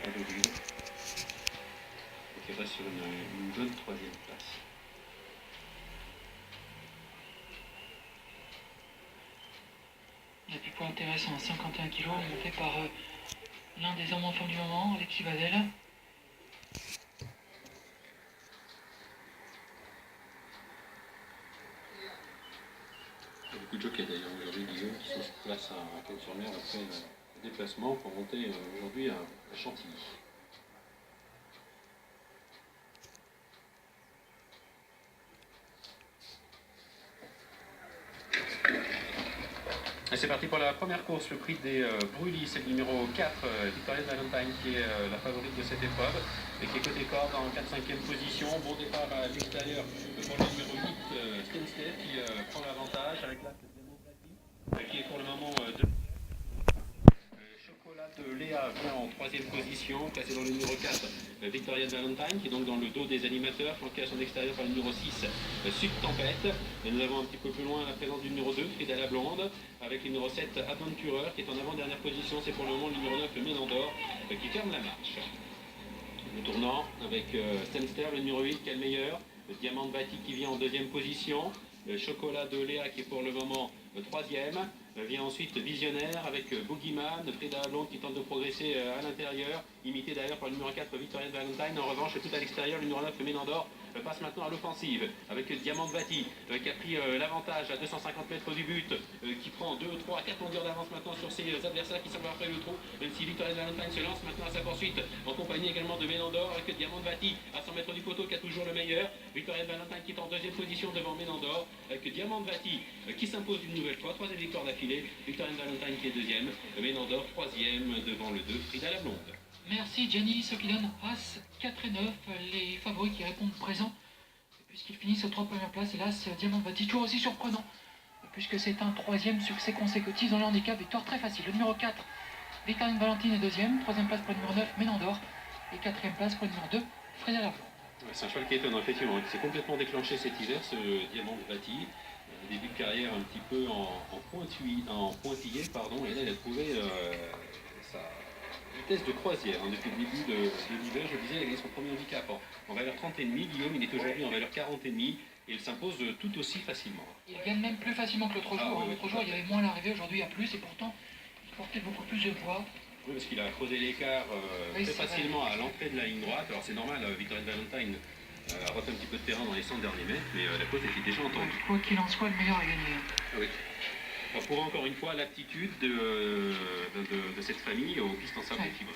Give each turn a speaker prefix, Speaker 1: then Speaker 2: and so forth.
Speaker 1: Adeline, qui reste sur une bonne troisième place.
Speaker 2: Il y a des points intéressants, 51 kg, monté par l'un des hommes en forme du moment, Alexis Badel.
Speaker 1: Il y a beaucoup de jockeys d'ailleurs aujourd'hui, Guillaume, qui sont sur place à Cannes-sur-Mer après le déplacement pour monter aujourd'hui à Chantilly. Et c'est parti pour la première course, le prix des Brûlis, c'est le numéro 4, Victoria Valentine, qui est la favorite de cette épreuve, et qui est côté corde en 4-5e position. Bon départ à l'extérieur pour le numéro 8, Stenster, qui prend l'avantage avec la qui est pour le moment de Chocolat de Léa vient en 3e position, placé dans le numéro 4, Victoria Valentine, qui est donc dans le dos des animateurs, flanqué à son extérieur par le numéro 6, Sud Tempête. Et nous avons un petit peu plus loin la présence du numéro 2, Frida la Blonde, avec le numéro 7, Adventurer, qui est en avant-dernière position. C'est pour le moment le numéro 9, le Ménandor, qui ferme la marche. Le tournant avec Stenster, le numéro 8, qui est le meilleur, le Diamant de Bati qui vient en 2e position, le Chocolat de Léa qui est pour le moment 3e. Vient ensuite Visionnaire avec Boogeyman, Frida Blonde qui tente de progresser à l'intérieur, imité d'ailleurs par le numéro 4 Victoria Valentine. En revanche, tout à l'extérieur, le numéro 9 Ménandor passe maintenant à l'offensive avec Diamant de Bati qui a pris l'avantage à 250 mètres du but, qui prend 2, 3, 4 longueurs d'avance maintenant sur ses adversaires qui semblent après le trou, même si Victoria Valentine se lance maintenant à sa poursuite en compagnie également de Ménandor avec Diamant de Bati à 100 mètres du poteau qui a toujours le meilleur. Victoria Valentine qui est en 2e position devant Ménandor avec Diamant de Bati qui s'impose une nouvelle fois, 3e victoire d'affilée. Victoria Valentine qui est 2e, Ménandor 3e devant le 2, Frida la Blonde.
Speaker 2: Merci Gianni, ce qui donne As 4 et 9, les favoris qui répondent présents, puisqu'ils finissent aux 3 premières places. Et là, Diamant de Bati, toujours aussi surprenant, puisque c'est un 3e succès consécutif dans le handicap, victoire très facile. Le numéro 4, Victoria Valentine est 2e, 3e place pour le numéro 9, Ménandor, et 4e place pour le numéro 2, Frida la Blonde.
Speaker 1: C'est un cheval qui est étonnant, effectivement, qui s'est complètement déclenché cet hiver, ce Diamant de Bati. Début de carrière un petit peu en pointillé, pardon, et là il a trouvé sa vitesse de croisière depuis le début de l'hiver. Je disais, il a gagné son premier handicap en valeur 30,5. Guillaume, il est aujourd'hui en valeur 40,5 et il s'impose tout aussi facilement.
Speaker 2: Il gagne même plus facilement que l'autre jour. L'autre jour, il y avait moins à l'arrivée, aujourd'hui il y a plus, et pourtant il portait beaucoup plus de poids.
Speaker 1: Oui, parce qu'il a creusé l'écart très facilement à l'entrée de la ligne droite. Alors c'est normal, Victoria Valentine a refait un petit peu de terrain dans les 100 derniers mètres, mais la course était déjà entendue.
Speaker 2: Quoi qu'il en soit, le meilleur a gagné.
Speaker 1: Oui. On prouve encore une fois l'aptitude de cette famille aux pistes en sable fibré.